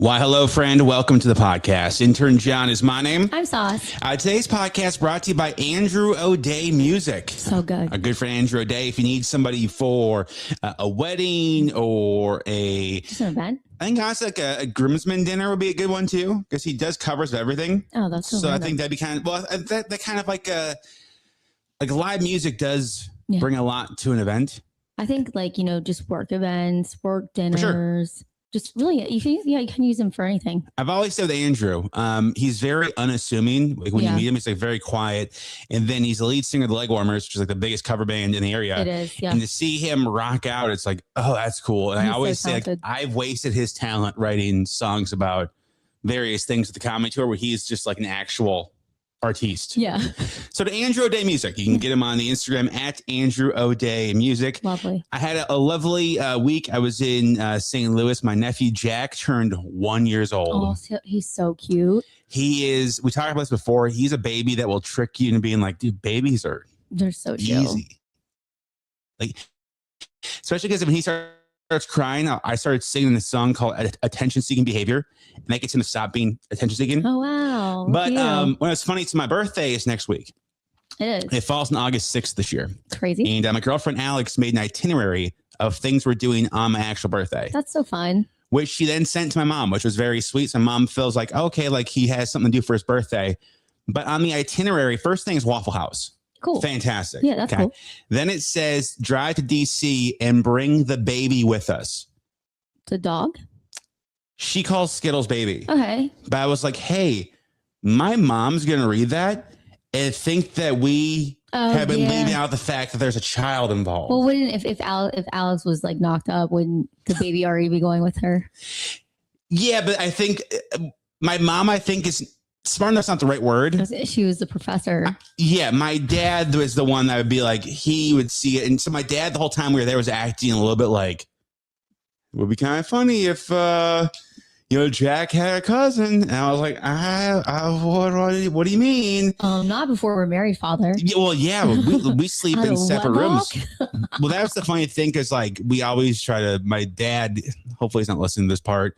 Why, hello, friend. Welcome to the podcast. Intern John is my name. I'm Sauce. Today's podcast brought to you by Andrew O'Day Music. So good. A good friend, Andrew O'Day. If you need somebody for a wedding or Just an event. I think honestly, like a groomsman dinner would be a good one too, because he does covers everything. Oh, that's so I think that'd be kind of that kind of like live music does bring a lot to an event. I think just work events, work dinners. Just really, you can use him for anything. I've always said with Andrew, he's very unassuming. Like when you meet him, he's like very quiet. And then he's the lead singer of the Leg Warmers, which is like the biggest cover band in the area. It is, yeah. And to see him rock out, it's like, oh, that's cool. And I always say, like, I've wasted his talent writing songs about various things at the comedy tour where he's just like an actual artiste. Yeah. So to Andrew O'Day Music, you can get him on the Instagram at Andrew O'Day Music. Lovely. I had a lovely week. I was in St. Louis. My nephew Jack turned 1 year old. Oh, he's so cute. He is. We talked about this before. He's a baby that will trick you into being like, dude, babies they're so easy. chill. Like, especially because when he starts crying, I started singing this song called Attention Seeking Behavior, and that gets him to stop being attention seeking. Oh, wow. But when it's funny, it's my birthday is next week. It is. It falls on August 6th this year. Crazy. And my girlfriend Alex made an itinerary of things we're doing on my actual birthday. That's so fun. Which she then sent to my mom, which was very sweet. So my mom feels like, okay, like he has something to do for his birthday. But on the itinerary, first thing is Waffle House. Cool. Fantastic. Yeah, that's cool. Then it says drive to DC and bring the baby with us. The dog? She calls Skittles baby. Okay. But I was like, hey, my mom's going to read that and think that we have been leaving out the fact that there's a child involved. Well, wouldn't if Alex was like knocked up, wouldn't the baby already be going with her? Yeah, but I think my mom, is smart enough's not the right word. She was the professor. Yeah, my dad was the one that would be like, he would see it. And so my dad, the whole time we were there, was acting a little bit like, it would be kind of funny if, Jack had a cousin. And I was like, what do you mean? Not before we're married, father. Yeah, well, yeah, we sleep in separate rooms. Well, that's the funny thing, because like we always try to, my dad, hopefully he's not listening to this part,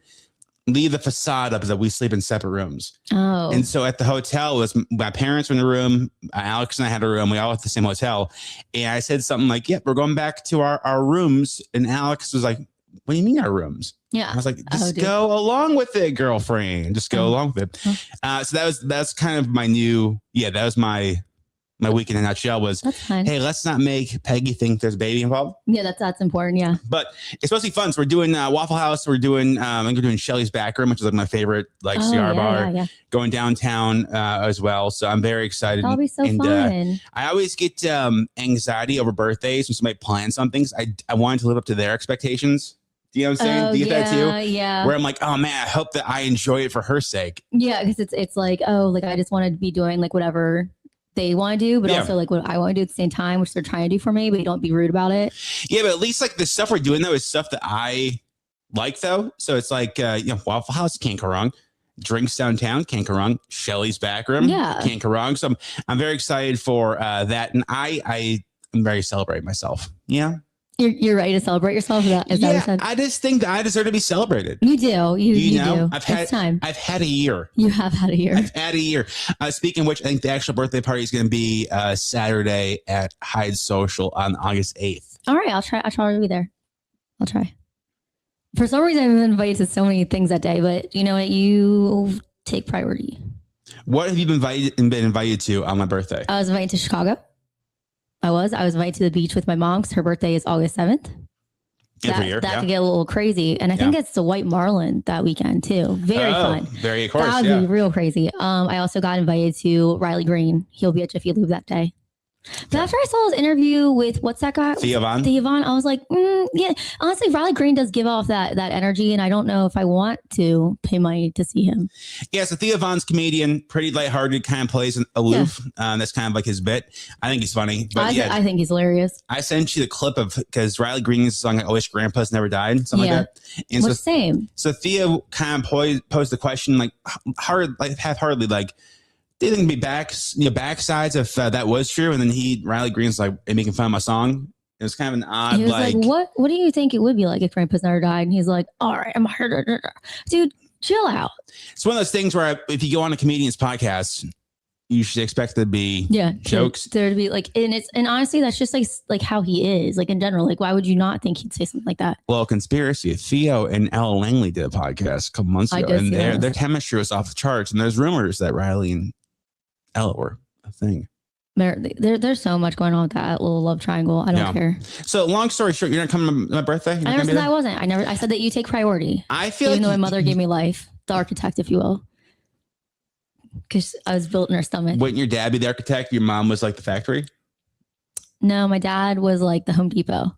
leave the facade up is that we sleep in separate rooms. Oh. And so at the hotel, it was my parents were in the room. Alex and I had a room. We all at the same hotel. And I said something like, yep, we're going back to our rooms. And Alex was like, what do you mean our rooms? Yeah. I was like, just go along with it, girlfriend. Just go along with it. So that's kind of my that was my week in a nutshell was, hey, let's not make Peggy think there's a baby involved. Yeah, that's important. Yeah. But it's supposed to be fun. So we're doing Waffle House. We're doing, I think we're doing Shelly's Back Room, which is like my favorite cigar bar. Yeah. Going downtown as well. So I'm very excited. That'll be so fun. I always get anxiety over birthdays when somebody plans some things. I wanted to live up to their expectations. Do you know what I'm saying? Do you get that too? Yeah. Where I'm like, oh man, I hope that I enjoy it for her sake. Yeah, because it's like, I just want to be doing like whatever they want to do, but also like what I want to do at the same time, which they're trying to do for me, but don't be rude about it. Yeah, but at least like the stuff we're doing though is stuff that I like though. So it's like, Waffle House, can't go wrong. Drinks downtown, can't go wrong. Shelly's Back Room, can't go wrong. So I'm very excited for that. And I'm very celebrating myself. Yeah. You're ready to celebrate yourself? Is that what you said? I just think that I deserve to be celebrated. You do. You do. I've had a year. You have had a year. I've had a year. Speaking of which, I think the actual birthday party is going to be Saturday at Hyde Social on August 8th. All right. I'll try to be there. I'll try. For some reason, I've been invited to so many things that day, but you know what? You take priority. What have you been invited to on my birthday? I was invited to Chicago. I was invited to the beach with my mom because her birthday is August 7th. Every year. That could get a little crazy. And I think it's the White Marlin that weekend too. Very fun. Very, of course. That would be real crazy. I also got invited to Riley Green. He'll be at Jiffy Lube that day. But after I saw his interview with what's that guy? Thea Von. I was like, yeah. Honestly, Riley Green does give off that energy, and I don't know if I want to pay money to see him. Yeah, so Thea Von's comedian, pretty lighthearted, kind of plays aloof. Yeah. That's kind of like his bit. I think he's funny. But I think he's hilarious. I sent you the clip of because Riley Green's song "I Wish Grandpa's Never Died," something like that. And so same. So Thea kind of posed the question, like half-heartedly, like, they think be backsides if that was true. And then Riley Green's like making fun of my song. It was kind of an odd, he was like what do you think it would be like if Grandpa's never died? And he's like, all right, I'm hurt. Dude, chill out. It's one of those things where if you go on a comedian's podcast, you should expect there to be jokes. There to be like, and honestly, that's just like how he is, like in general. Like, why would you not think he'd say something like that? Well, conspiracy. Theo and Ella Langley did a podcast a couple months ago, and their chemistry was off the charts. And there's rumors that Riley and Ella were a thing. There's so much going on with that little love triangle. I don't care. So long story short, you're not coming to my birthday? I never said that I wasn't. I said that you take priority. I feel even though my mother gave me life, the architect, if you will. Because I was built in her stomach. Wouldn't your dad be the architect? Your mom was like the factory? No, my dad was like the Home Depot.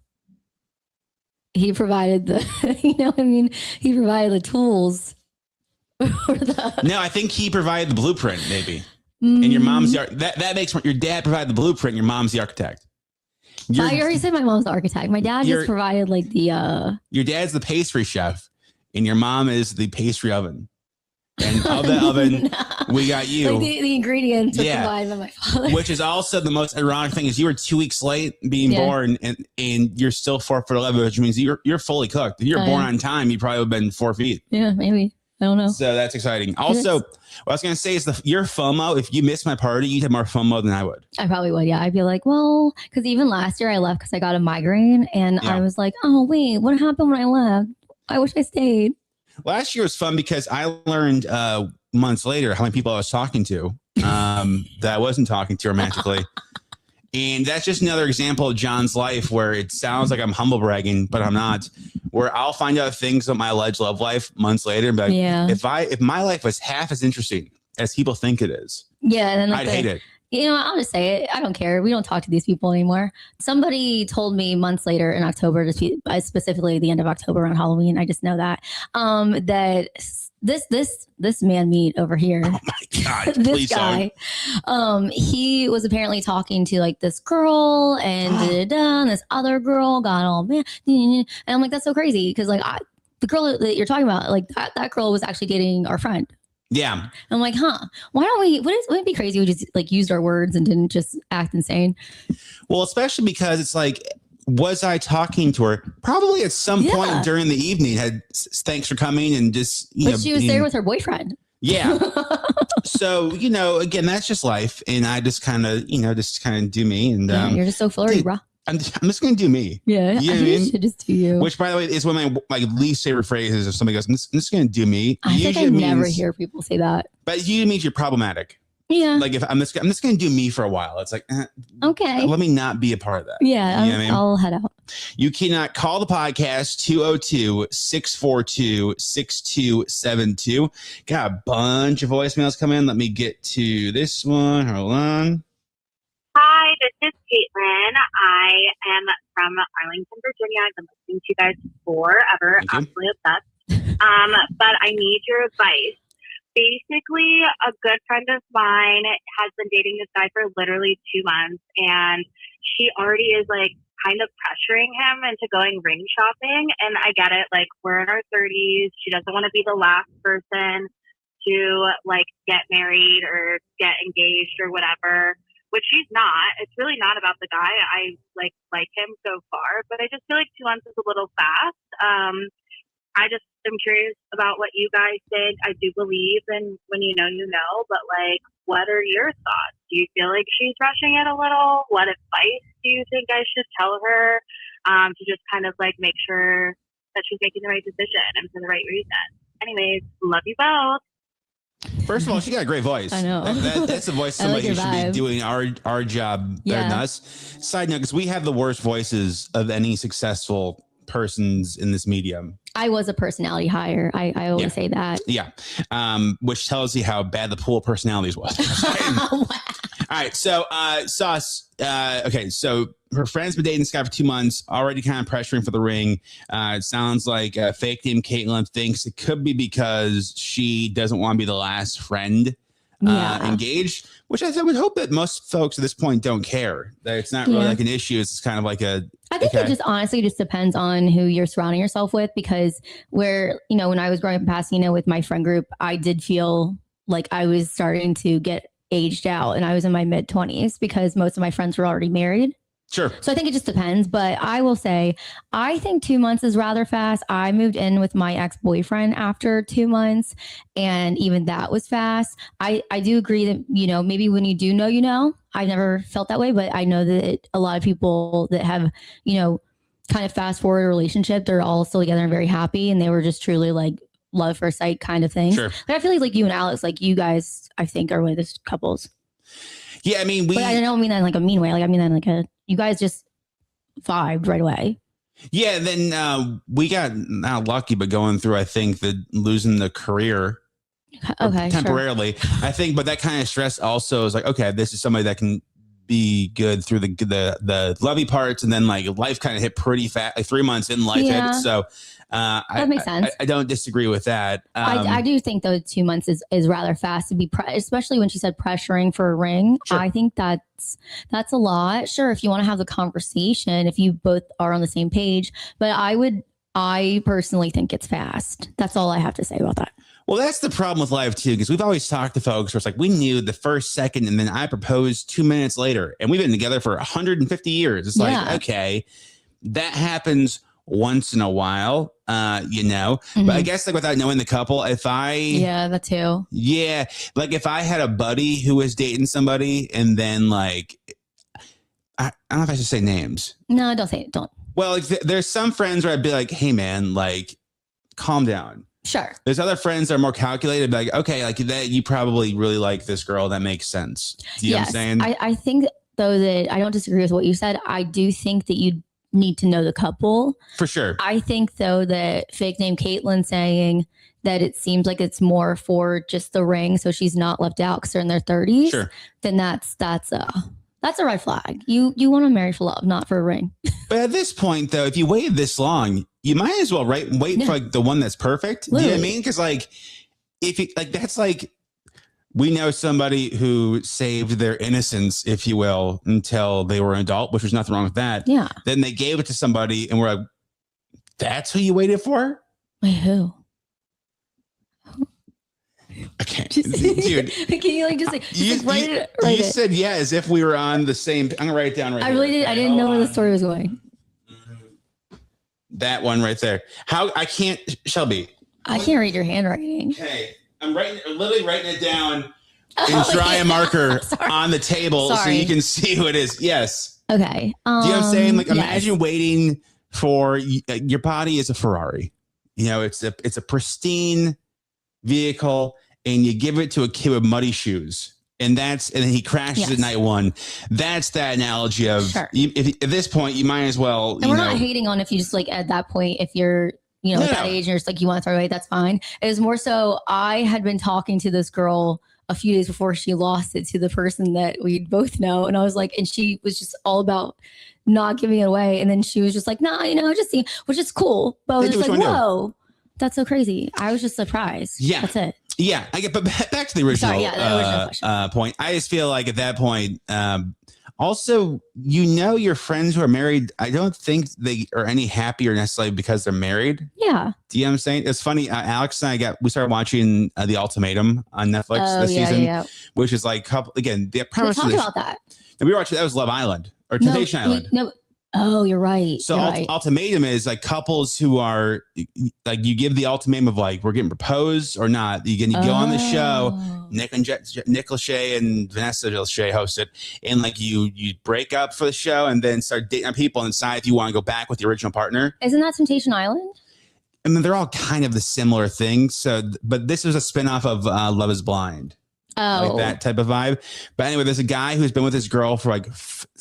He provided he provided the tools. No, I think he provided the blueprint, maybe. And your mom's that makes your dad provide the blueprint. Your mom's the architect. I already said my mom's the architect. My dad just provided like the. Your dad's the pastry chef, and your mom is the pastry oven. And of the oven, we got you. Like the ingredients are provided by my father. Which is also the most ironic thing is you were 2 weeks late being born, and you're still 4'11", which means you're fully cooked. If you're born on time, you probably would have been 4 feet. Yeah, maybe. I don't know. So that's exciting. Also, what I was going to say is your FOMO, if you missed my party, you'd have more FOMO than I would. I probably would, yeah. I'd be like, well, because even last year I left because I got a migraine. And I was like, oh, wait, what happened when I left? I wish I stayed. Last year was fun because I learned months later how many people I was talking to that I wasn't talking to romantically. And that's just another example of John's life where it sounds like I'm humble bragging, but I'm not. Where I'll find out things about my alleged love life months later and be like, if my life was half as interesting as people think it is, I'd hate it. You know, I'll just say it. I don't care. We don't talk to these people anymore. Somebody told me months later in October, specifically the end of October around Halloween. I just know that that this man meat over here. Oh my God! This guy, he was apparently talking to like this girl and this other girl got all man, and I'm like, that's so crazy because like the girl that you're talking about, like that girl was actually dating our friend. Yeah. I'm like, why don't we, wouldn't it be crazy if we just like used our words and didn't just act insane? Well, especially because it's like, was I talking to her? Probably at some point during the evening had thanks for coming and just, but she was there with her boyfriend. Yeah. So, again, that's just life. And I just kind of, do me. And you're just so flirty, bro. I'm just going to do me. Yeah. You should just do you. Which, by the way, is one of my least favorite phrases. If somebody goes, I'm just going to do me. I think I never hear people say that. But it usually means you're problematic. Yeah. Like if I'm just going to do me for a while. It's like, okay. Let me not be a part of that. Yeah. I'll head out. You cannot call the podcast 202-642-6272. Got a bunch of voicemails coming in. Let me get to this one. Hold on. Hi, this is Caitlin. I am from Arlington, Virginia. I've been listening to you guys forever. Absolutely obsessed. But I need your advice. Basically, a good friend of mine has been dating this guy for literally 2 months, and she already is like kind of pressuring him into going ring shopping. And I get it. Like, we're in our 30s. She doesn't want to be the last person to like get married or get engaged or whatever. Which she's not. It's really not about the guy. I like him so far, but I just feel like 2 months is a little fast. I just am curious about what you guys think. I do believe in when you know, but like, what are your thoughts? Do you feel like she's rushing it a little? What advice do you think I should tell her to just kind of like make sure that she's making the right decision and for the right reason? Anyways, love you both. First of all, she got a great voice. I know. That's the voice somebody who should be doing our job better than us. Side note, because we have the worst voices of any successful persons in this medium. I was a personality hire. I always say that. Yeah. Which tells you how bad the pool of personalities was. All right. So, Sauce. Okay. So her friend's been dating this guy for 2 months, already kind of pressuring for the ring. It sounds like fake name Caitlin thinks it could be because she doesn't want to be the last friend engaged, which I would hope that most folks at this point don't care. That it's not really like an issue. It's kind of like a. I think it just honestly just depends on who you're surrounding yourself with, because when I was growing up in Pasadena with my friend group, I did feel like I was starting to get aged out and I was in my mid-20s because most of my friends were already married. Sure. So I think it just depends. But I will say, I think 2 months is rather fast. I moved in with my ex-boyfriend after 2 months, and even that was fast. I do agree that, maybe when you do know, I've never felt that way, but I know that a lot of people that have, kind of fast forward a relationship, they're all still together and very happy, and they were just truly like love at first sight kind of thing. Sure. But I feel like you and Alex, like you guys, I think are one of those couples. Yeah, I mean, but I don't mean that in like a mean way. Like I mean that in like you guys just vibed right away. Yeah, then we got not lucky, but going through, I think, losing the career. Okay, temporarily. Sure. I think, but that kind of stress also is like, okay, this is somebody that can be good through the lovey parts, and then like life kind of hit pretty fast. Like 3 months in life hit. So that makes sense. I don't disagree with that. I do think though 2 months is rather fast to be, especially when she said pressuring for a ring. Sure. I think that's a lot. Sure, if you want to have the conversation, if you both are on the same page, but I personally think it's fast. That's all I have to say about that. Well, that's the problem with life too, because we've always talked to folks where it's like we knew the first second, and then I proposed 2 minutes later, and we've been together for 150 years. It's like, okay, that happens once in a while, Mm-hmm. But I guess like without knowing the couple, that too. Yeah, like if I had a buddy who was dating somebody, and then like I don't know if I should say names. No, don't say it. Don't. Well, like there's some friends where I'd be like, hey man, like calm down. Sure. There's other friends that are more calculated, like, okay, like that you probably really like this girl. That makes sense. Do you know what I'm saying? I think though that I don't disagree with what you said. I do think that you need to know the couple. For sure. I think though that fake name Caitlin saying that it seems like it's more for just the ring, so she's not left out because they're in their 30s. Sure. Then that's a red flag. You want to marry for love, not for a ring. But at this point, though, if you waited this long, you might as well wait for like the one that's perfect. Literally. Do you know what I mean? Because like, if you like, that's like, we know somebody who saved their innocence, if you will, until they were an adult, which was nothing wrong with that. Yeah. Then they gave it to somebody, and we're like, that's who you waited for? Wait, who? I can't, dude. Can you like just like write it? You said yeah, as if we were on the same. I'm gonna write it down right. I really did. I didn't know where the story was going. That one right there. How I can't, Shelby. I can't read your handwriting. Okay, I'm literally writing it down in dry marker on the table so you can see who it is. Yes. Okay. Do you know what I'm saying? Like, imagine waiting for your body is a Ferrari. It's a pristine vehicle, and you give it to a kid with muddy shoes, and then he crashes at night one. That's that analogy of if at this point you might as well. And we're not hating on if you just like at that point, if you're at that age and you're just like you want to throw away, that's fine. It was more so I had been talking to this girl a few days before she lost it to the person that we both know, and I was like, and she was just all about not giving it away, and then she was just like, nah, just see, which is cool, but I was just like, whoa. That's so crazy. I was just surprised. Yeah. That's it. Yeah. But back to the original, point. I just feel like at that point, also, your friends who are married, I don't think they are any happier necessarily because they're married. Yeah. Do you know what I'm saying? It's funny. Alex and we started watching The Ultimatum on Netflix this season, which is like, again, the premise of about that. And we were watching, that was Love Island or Temptation Island. No. Oh, you're right. So ultimatum is like couples who are like, you give the ultimatum of like, we're getting proposed or not. You go on the show. Nick Lachey and Vanessa Lachey host it. And like you break up for the show and then start dating other people and decide if you want to go back with the original partner. Isn't that Temptation Island? I mean, they're all kind of the similar thing. So, but this was a spinoff of Love is Blind. Oh, like that type of vibe. But anyway, there's a guy who's been with his girl for like, I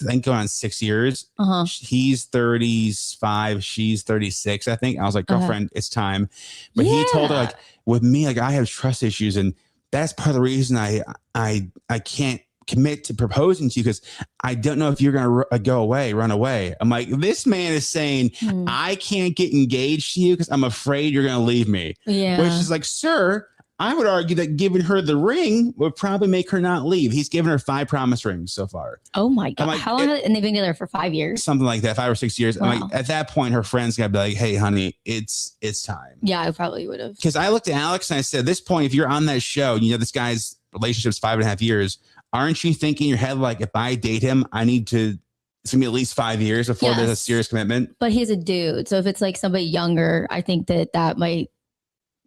think going on 6 years. He's 35. She's 36, I think. I was like, girlfriend, it's time. But he told her like, with me, like I have trust issues. And that's part of the reason I can't commit to proposing to you because I don't know if you're going to run away. I'm like, this man is saying, I can't get engaged to you because I'm afraid you're going to leave me. Yeah. Which is like, sir, I would argue that giving her the ring would probably make her not leave. He's given her 5 promise rings so far. Oh my God. Like, how long? And they've been together for 5 years? Something like that, 5 or 6 years. Wow. I'm like, at that point, her friends got to be like, hey, honey, it's time. Yeah, I probably would have. Because I looked at Alex and I said, at this point, if you're on that show, this guy's relationship's 5.5 years, aren't you thinking in your head, like, if I date him, I need to it's gonna be at least 5 years before there's a serious commitment. But he's a dude, so if it's like somebody younger, I think that might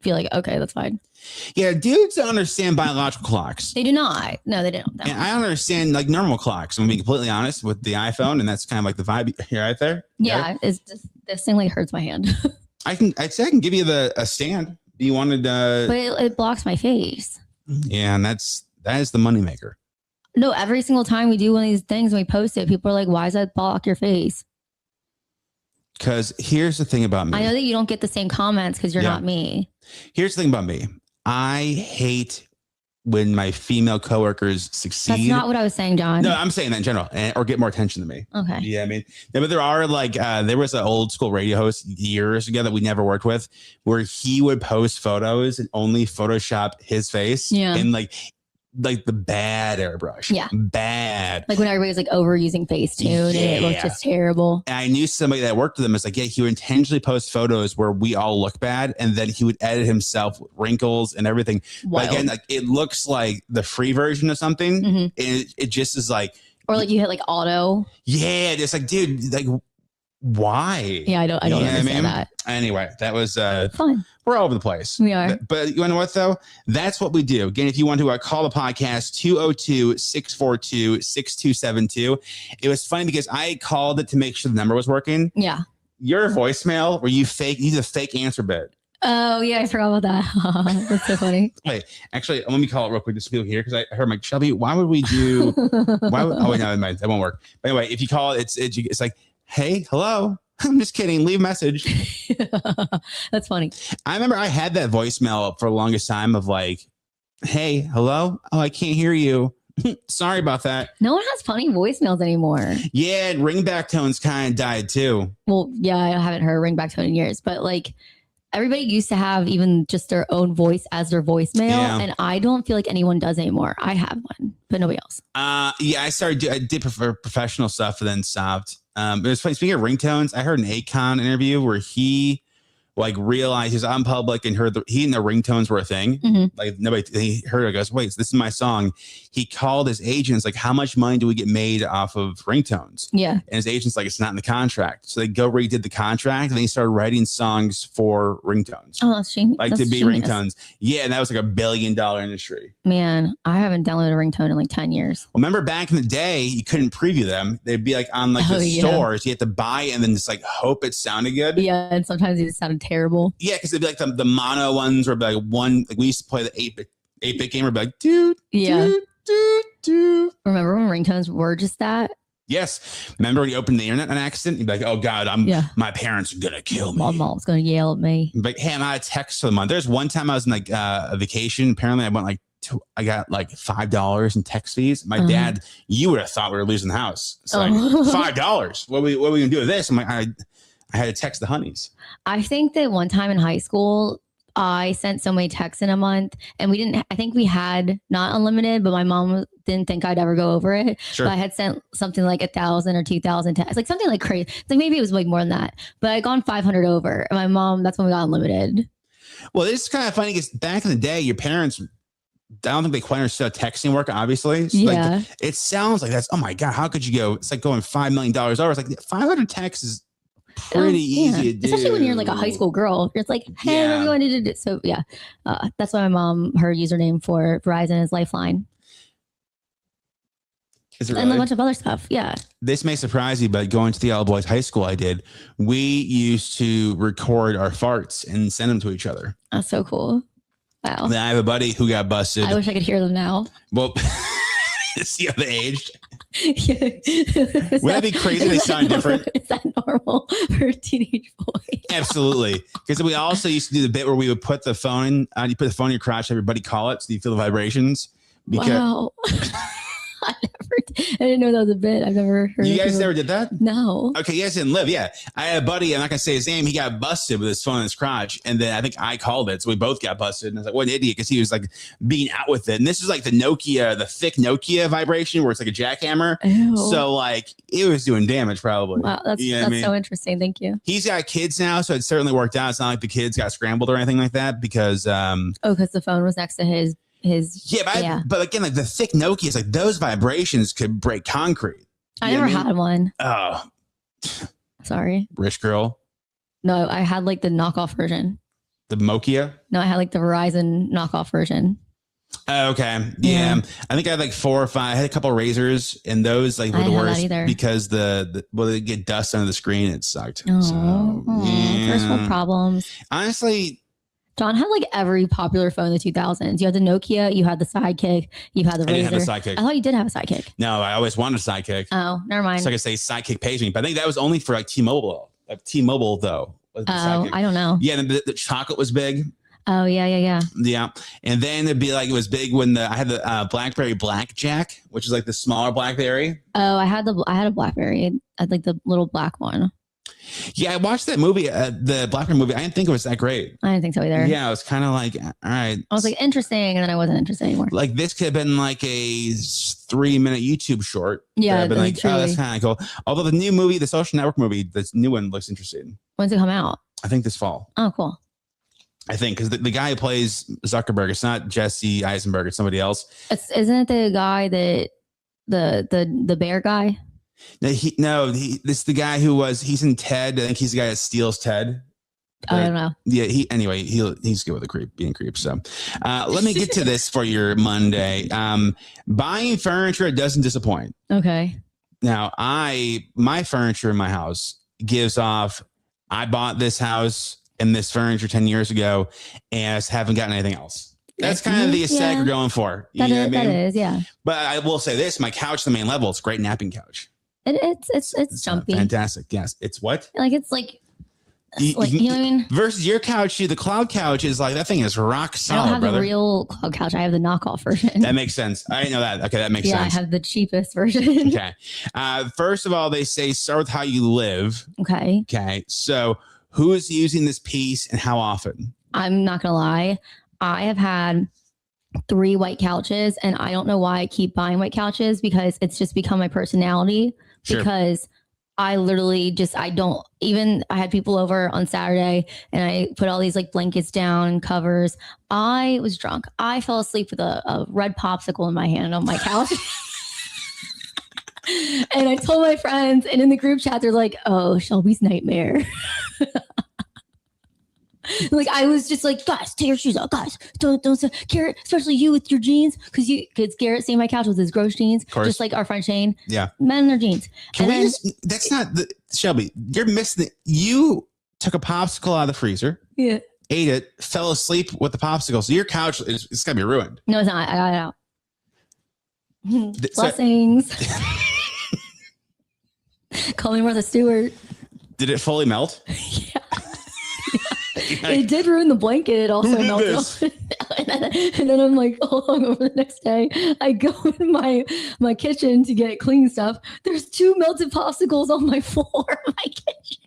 feel like, okay, that's fine. Yeah, dudes don't understand biological clocks. They do not. No, they don't. And I don't understand like normal clocks. I'm being completely honest with the iPhone, and that's kind of like the vibe here right there. Yeah, it's just, this thing like hurts my hand. I'd say I can give you a stand. Do you wanted but it blocks my face. Yeah, and that is the moneymaker. No, every single time we do one of these things and we post it, people are like, why does that block your face? Because here's the thing about me. I know that you don't get the same comments because you're not me. Here's the thing about me. I hate when my female coworkers succeed. That's not what I was saying, John. No, I'm saying that in general, or get more attention than me. Okay. Yeah, I mean, but there are like, there was an old school radio host years ago that we never worked with, where he would post photos and only Photoshop his face. Yeah. And like the bad airbrush. Yeah. Bad. Like when everybody's like overusing Facetune and it looked just terrible. And I knew somebody that worked with him. It's like, yeah, he would intentionally post photos where we all look bad. And then he would edit himself with wrinkles and everything. But again, like it looks like the free version of something. Mm-hmm. And it just is like. Or like you hit like auto. Yeah. Just like, dude, like why? Yeah, I don't understand that. Anyway, that was fun. We're all over the place. We are. But you know what, though? That's what we do. Again, if you want to call the podcast, 202-642-6272. It was funny because I called it to make sure the number was working. Yeah. Your voicemail where you use a fake answer bit. Oh, yeah, I forgot about that. That's so funny. Wait, actually, let me call it real quick just to people here because I heard like, Shelby, why would we do... oh, wait, no, that won't work. But anyway, if you call it, it's like, hey, hello. I'm just kidding. Leave a message. That's funny. I remember I had that voicemail for the longest time of like, hey, hello. Oh, I can't hear you. Sorry about that. No one has funny voicemails anymore. Yeah, ringback tones kind of died too. Well, yeah, I haven't heard a ringback tone in years, but like everybody used to have even just their own voice as their voicemail. Yeah. And I don't feel like anyone does anymore. I have one, but nobody else. Yeah, I did prefer professional stuff and then stopped. It was funny. Speaking of ringtones, I heard an Akon interview where he like realized he was on public and he and the ringtones were a thing. Mm-hmm. Like nobody, he heard it, goes, wait, this is my song. He called his agents like, how much money do we get made off of ringtones? Yeah. And his agent's like, it's not in the contract. So they redid the contract and then he started writing songs for ringtones. Oh, that's genius. Like that's to be genius. Ringtones. Yeah. And that was like $1 billion industry. Man, I haven't downloaded a ringtone in like 10 years. Well, remember back in the day, you couldn't preview them. They'd be like on like the stores. You had to buy and then just like hope it sounded good. Yeah. And sometimes it sounded terrible. Yeah, because it'd be like the mono ones where like one, like we used to play the 8-bit game where it'd be like, dude, dude. Remember when ringtones were just that? Yes. Remember when you opened the internet on accident? You'd be like, oh God, my parents are going to kill me. My mom's going to yell at me. You'd be like, hey, I'm out of text for the month. There's one time I was in like a vacation. Apparently I got like $5 in text fees. My dad, you would have thought we were losing the house. It's like $5. What are we going to do with this? I'm like, I had to text the honeys. I think that one time in high school, I sent so many texts in a month and I think we had not unlimited, but my mom didn't think I'd ever go over it. Sure. But I had sent something like 1,000 or 2,000 texts, like something like crazy. It's like maybe it was like more than that, but I gone 500 over and my mom, that's when we got unlimited. Well, it's kind of funny because back in the day, your parents, I don't think they quite understood texting work, obviously. So yeah. Like, it sounds like that's, oh my God, how could you go? It's like going $5 million over. It's like 500 texts is pretty easy to do. Especially when you're like a high school girl. It's like, hey, what are we going to do? So yeah, that's why my mom, her username for Verizon is Lifeline. Is it really? And a bunch of other stuff. Yeah. This may surprise you, but going to the all boys high school I did, we used to record our farts and send them to each other. That's so cool. Wow. Then I have a buddy who got busted. I wish I could hear them now. Well, see how they aged? Yeah. Wouldn't that be crazy? They sound different. Is that normal for a teenage boy? Absolutely. Because we also used to do the bit where we would put the phone in, you put the phone in your crotch, everybody call it so you feel the vibrations. Wow. I didn't know that was a bit. I've never heard. You guys never did that? No. Okay, you guys didn't live. Yeah, I had a buddy. I'm not gonna say his name. He got busted with his phone in his crotch, and then I think I called it, so we both got busted. And I was like, "What an idiot!" Because he was like being out with it. And this is like the thick Nokia vibration, where it's like a jackhammer. Ew. So like it was doing damage, probably. Wow, that's so interesting. Thank you. He's got kids now, so it certainly worked out. It's not like the kids got scrambled or anything like that because because the phone was next to his. But again, like the thick Nokia is like those vibrations could break concrete. I never had one. Oh, sorry. Rich girl. No, I had like the knockoff version. The Nokia? No, I had like the Verizon knockoff version. Oh, okay. Yeah. I think I had like 4 or 5. I had a couple of razors, and those like were the worst because they get dust under the screen. It sucked. First world problems. Honestly, John had like every popular phone in the 2000s. You had the Nokia, you had the Sidekick, you had the Razr. I didn't have a Sidekick. I thought you did have a Sidekick. No, I always wanted a Sidekick. Oh, never mind. So I could say Sidekick pays me, but I think that was only for like T-Mobile. Like T-Mobile though. Oh, I don't know. Yeah, the chocolate was big. Oh yeah. Yeah, and then it'd be like it was big when I had the BlackBerry Blackjack, which is like the smaller BlackBerry. Oh, I had a BlackBerry. I had like the little black one. Yeah, I watched that movie, the Blackberry movie. I didn't think it was that great. I didn't think so either. Yeah, it was kind of like, all right. I was like interesting, and then I wasn't interested anymore. Like this could have been like a 3-minute YouTube short. Yeah, I've been like, oh, that's kind of cool. Although the new movie, the Social Network movie, this new one looks interesting. When's it come out? I think this fall. Oh, cool. I think because the guy who plays Zuckerberg, it's not Jesse Eisenberg, it's somebody else. Isn't it the guy that the bear guy? No, this is the guy he's in Ted. I think he's the guy that steals Ted. I don't know. Yeah, he's good with being creep. So let me get to this for your Monday. Buying furniture doesn't disappoint. Okay. Now my furniture in my house gives off, I bought this house and this furniture 10 years ago and I just haven't gotten anything else. That's kind of the aesthetic we're going for. That is, yeah. But I will say this, my couch, the main level, it's a great napping couch. It's jumpy. Fantastic. Yes. It's what? Like it's like you know what I mean? Versus your couch, the cloud couch is like, that thing is rock solid. I don't have brother. the real cloud couch. I have the knockoff version. That makes sense. I didn't know that. Okay, that makes sense. Yeah, I have the cheapest version. Okay. First of all, they say start with how you live. Okay. Okay. So who is using this piece and how often? I'm not gonna lie. I have had 3 white couches, and I don't know why I keep buying white couches because it's just become my personality. Sure. Because I literally I had people over on Saturday and I put all these like blankets down and covers. I was drunk. I fell asleep with a red popsicle in my hand on my couch. And I told my friends, and in the group chat, they're like, oh, Shelby's nightmare. Like I was just like, guys, take your shoes off, guys. Don't Garrett, especially you with your jeans, because Garrett seen my couch with his gross jeans, just like our friend Shane. Yeah, men in their jeans. That's not Shelby. You're missing it. You took a popsicle out of the freezer. Yeah, ate it, fell asleep with the popsicle. So your couch it's gonna be ruined. No, it's not. I got it out. Blessings. Call me Martha Stewart. Did it fully melt? Yeah. It did ruin the blanket. It also melted. and then I'm like, over the next day, I go in my kitchen to get clean stuff. There's 2 melted popsicles on my floor in my kitchen.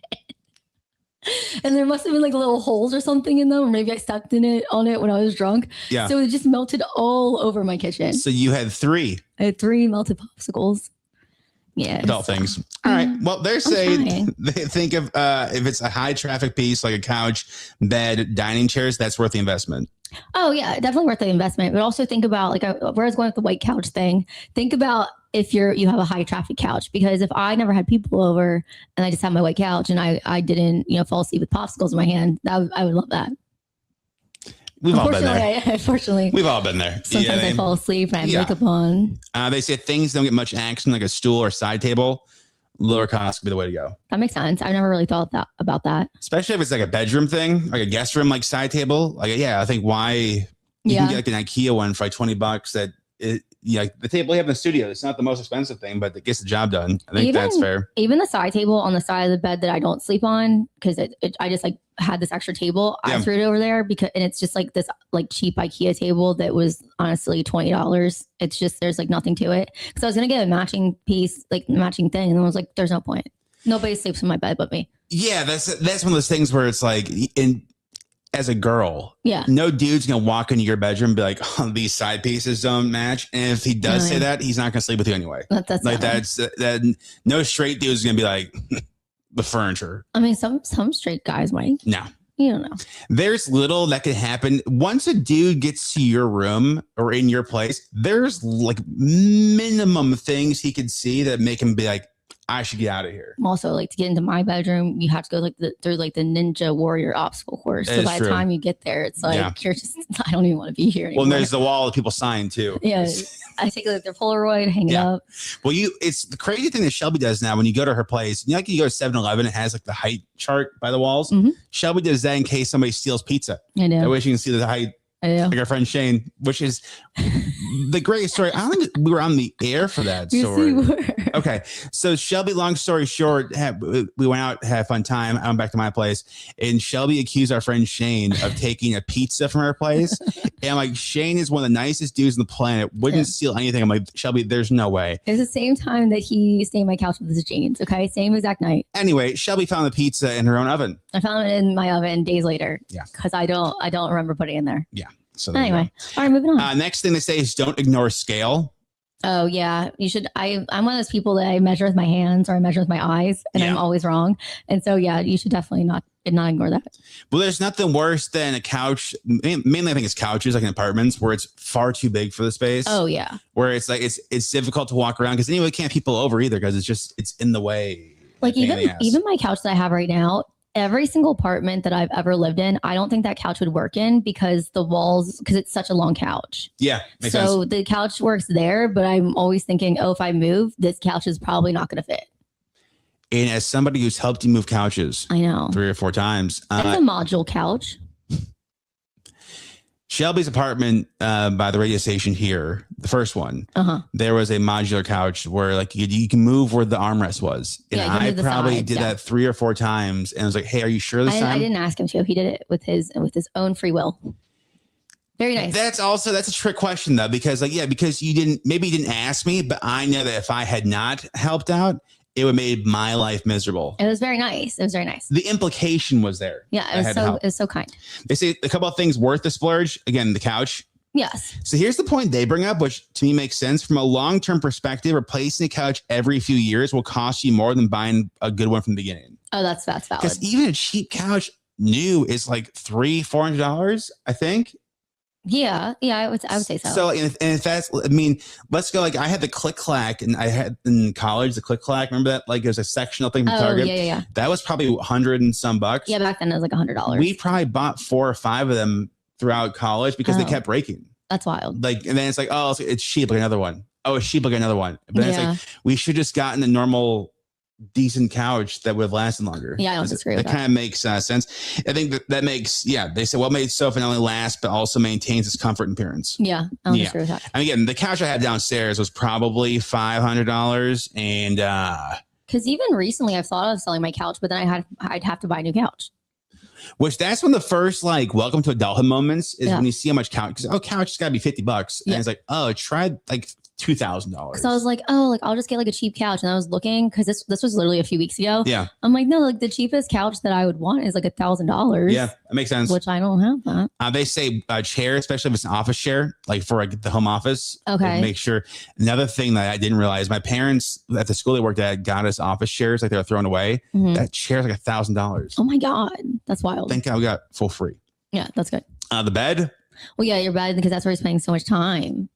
And there must have been like little holes or something in them, or maybe I stepped on it when I was drunk. Yeah. So it just melted all over my kitchen. So you had 3. I had 3 melted popsicles. Yeah. Adult things. All right. Well, they're saying they think of if it's a high traffic piece like a couch, bed, dining chairs, that's worth the investment. Oh, yeah, definitely worth the investment. But also think about where I was going with the white couch thing. Think about if you have a high traffic couch, because if I never had people over and I just had my white couch and I didn't, fall asleep with popsicles in my hand, I would love that. We've all been there. Unfortunately, we've all been there. Sometimes I fall asleep and I have makeup on. They say things don't get much action, like a stool or side table. Lower cost could be the way to go. That makes sense. I've never really thought about that. Especially if it's like a bedroom thing, like a guest room, like side table. Like, I think you can get like an IKEA one for like $20 that the table you have in the studio, it's not the most expensive thing, but it gets the job done. I think that's fair. Even the side table on the side of the bed that I don't sleep on, because I just had this extra table. I threw it over there and it's just like this cheap IKEA table that was honestly $20. It's just, there's nothing to it. Because I was going to get a matching piece, matching thing. And then I was like, there's no point. Nobody sleeps in my bed but me. Yeah, that's one of those things where it's like, as a girl, no dude's gonna walk into your bedroom and be like, oh, these side pieces don't match. And if he does say that, he's not gonna sleep with you anyway. That no straight dude's gonna be like the furniture. I mean, some straight guys might. No. you don't know. There's little that can happen. Once a dude gets to your room or in your place, there's like minimum things he could see that make him be like, I should get out of here. Also, like to get into my bedroom, you have to go like through like the Ninja Warrior obstacle course. So by the time you get there, it's like you're just, I don't even want to be here anymore. Well, and there's the wall that people sign too. Yeah. I take like their Polaroid, hang it up. Well, it's the crazy thing that Shelby does now when you go to her place. You know, like you go to 7-Eleven, it has like the height chart by the walls. Mm-hmm. Shelby does that in case somebody steals pizza. I know. That way you can see the height. Like our friend Shane, which is the greatest story. I don't think we were on the air for that story. Yes, we were. Okay. So Shelby, long story short, we went out, had a fun time. I went back to my place and Shelby accused our friend Shane of taking a pizza from her place. And I'm like, Shane is one of the nicest dudes on the planet. Wouldn't steal anything. I'm like, Shelby, there's no way. It's the same time that he stayed on my couch with his jeans. Okay. Same exact night. Anyway, Shelby found the pizza in her own oven. I found it in my oven days later. Yeah. Because I don't remember putting it in there. Yeah. So anyway, all right, moving on. Next thing they say is don't ignore scale. Oh yeah, you should. I'm one of those people that I measure with my hands or I measure with my eyes, and I'm always wrong. And so yeah, you should definitely not ignore that. Well, there's nothing worse than a couch. Mainly, I think it's couches like in apartments where it's far too big for the space. Oh yeah, where it's like it's difficult to walk around because anyway, you can't people over either because it's in the way. Like even my couch that I have right now. Every single apartment that I've ever lived in, I don't think that couch would work in because it's such a long couch. Yeah. Makes sense. The couch works there, but I'm always thinking, if I move, this couch is probably not going to fit. And as somebody who's helped you move couches, I know 3 or 4 times. It's a modular couch. Shelby's apartment by the radio station here, the first one, there was a modular couch where like you can move where the armrest was. And I probably did that 3 or 4 times. And I was like, hey, are you sure this time? I didn't ask him to. He did it with his own free will. Very nice. That's a trick question though, because because you didn't ask me, but I know that if I had not helped out, it would have made my life miserable. It was very nice. The implication was there. Yeah, it was so kind. They say a couple of things worth the splurge. Again, the couch. Yes. So here's the point they bring up, which to me makes sense. From a long-term perspective, replacing a couch every few years will cost you more than buying a good one from the beginning. Oh, that's valid. Because even a cheap couch new is like $300-$400, I think. Yeah, I would say so. So, and if that's, let's go. Like, I had the Click Clack, and I had in college the Click Clack. Remember that? Like, it was a sectional thing from Target. Yeah. That was probably $100 and some bucks. Yeah, back then it was like $100. We probably bought 4 or 5 of them throughout college because they kept breaking. That's wild. Like, and then it's like, oh, it's cheap, like another one. Oh, it's cheap, like another one. But then it's like we should just gotten a normal, decent couch that would have lasted longer. Yeah, I don't disagree with that. That kind of makes sense. I think that makes, they say well-made sofa not only lasts, but also maintains its comfort and appearance. Yeah, I don't disagree with that. And again, the couch I had downstairs was probably $500. And because even recently I've thought of selling my couch, but then I'd have to buy a new couch. Which that's one of the first like welcome to adulthood moments is when you see how much couch, because couch has got to be $50. And it's like, try like $2,000. So I was like, I'll just get like a cheap couch. And I was looking because this was literally a few weeks ago. Yeah. I'm like, no, like the cheapest couch that I would want is like $1,000. Yeah, that makes sense. Which I don't have that. They say a chair, especially if it's an office chair, like for like the home office. Okay. Make sure. Another thing that I didn't realize, my parents at the school they worked at got us office chairs like they were thrown away. Mm-hmm. That chair's like $1,000. Oh my God. That's wild. Thank God we got full free. Yeah, that's good. The bed. Well, yeah, your bed, because that's where you're spending so much time.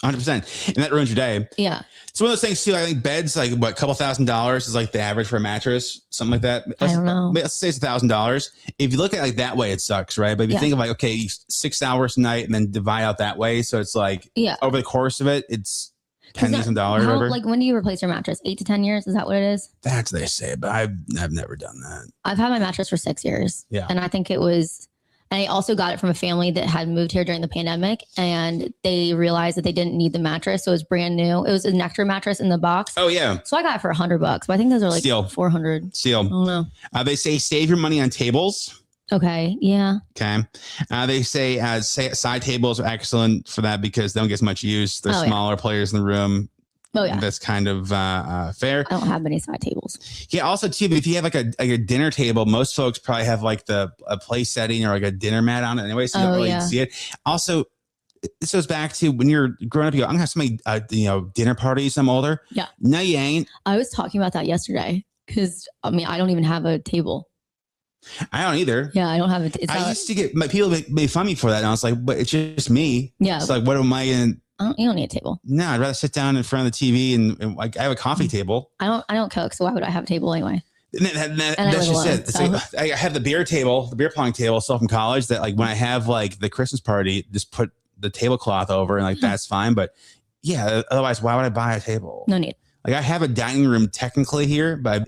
100%. And that ruins your day. Yeah. It's one of those things too. I think beds, like what, a couple $1,000 is like the average for a mattress, something like that. I don't know. Let's say it's $1,000. If you look at it like that way, it sucks, right? But if you think of like, okay, 6 hours a night and then divide out that way. So it's like over the course of it, it's pennies and dollars. Like when do you replace your mattress? 8 to 10 years? Is that what it is? That's what they say, but I've never done that. I've had my mattress for 6 years. Yeah. And I think it was... And I also got it from a family that had moved here during the pandemic, and they realized that they didn't need the mattress. So it was brand new. It was a Nectar mattress in the box. Oh, yeah. So I got it for $100, but I think those are like Steal. 400. Steal. I don't know. They say save your money on tables. Okay. Yeah. Okay. They say side tables are excellent for that because they don't get as much use. They're smaller players in the room. Oh, yeah. That's kind of fair. I don't have many side tables. Yeah. Also, too, if you have like a dinner table, most folks probably have like a place setting or like a dinner mat on it anyway. So you don't really see it. Also, this goes back to when you're growing up, you go, I'm going to have so many, dinner parties. I'm older. Yeah. No, you ain't. I was talking about that yesterday because, I don't even have a table. I don't either. Yeah, I don't have it. I used to get people made fun of me for that, and I was like, "But it's just me." Yeah, it's like, what am I in? You don't need a table. No, I'd rather sit down in front of the TV and like I have a coffee table. I don't cook, so why would I have a table anyway? That's just it. So. Like, I have the beer pong table still from college. That like when I have like the Christmas party, just put the tablecloth over and like that's fine. But yeah, otherwise, why would I buy a table? No need. Like I have a dining room technically here, but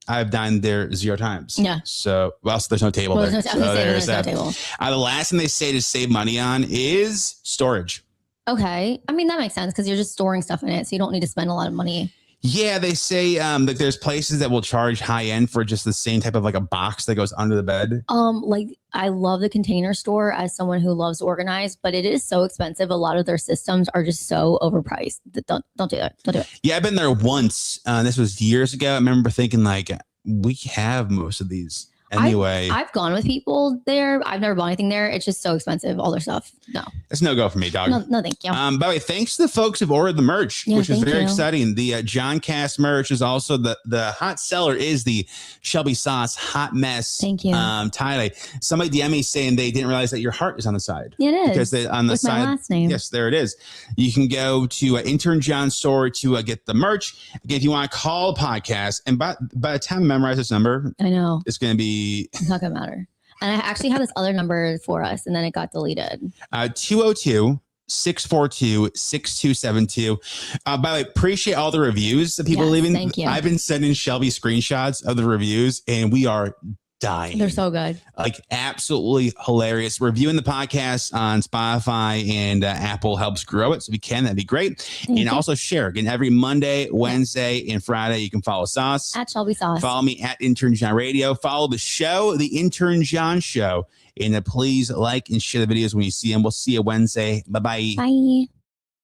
I've dined there 0 times. Yeah. So there's no table there. There's no table. The last thing they say to save money on is storage. Okay. I mean, that makes sense because you're just storing stuff in it. So you don't need to spend a lot of money. Yeah, they say that there's places that will charge high end for just the same type of like a box that goes under the bed. Like I love the Container Store as someone who loves organized, but it is so expensive. A lot of their systems are just so overpriced. Don't do that. Don't do it. Yeah, I've been there once. This was years ago. I remember thinking like we have most of these. Anyway, I've gone with people there. I've never bought anything there. It's just so expensive. All their stuff. No, it's no go for me, dog. No, thank you. By the way, thanks to the folks who've ordered the merch, which is very exciting. The John Cast merch is also the hot seller is the Shelby Sauce Hot Mess. Thank you. Tie-dye. Somebody DM me saying they didn't realize that your heart is on the side. Yeah, it is because on the with side. My last name. Yes, there it is. You can go to Intern John's store to get the merch. Again, if you want to call a podcast, and by the time I memorize this number, I know it's going to be. It's not gonna matter. And I actually have this other number for us, and then it got deleted. 202-642-6272. By the way, appreciate all the reviews that people are leaving. Thank you. I've been sending Shelby screenshots of the reviews, and we are dying. They're so good. Like absolutely hilarious. Reviewing the podcast on Spotify and Apple helps grow it. So if you can, that'd be great. And also share. Again, every Monday, Wednesday, and Friday, you can follow Sauce. At Shelby Sauce. Follow me at Intern John Radio. Follow the show, The Intern John Show. And please like and share the videos when you see them. We'll see you Wednesday. Bye-bye. Bye.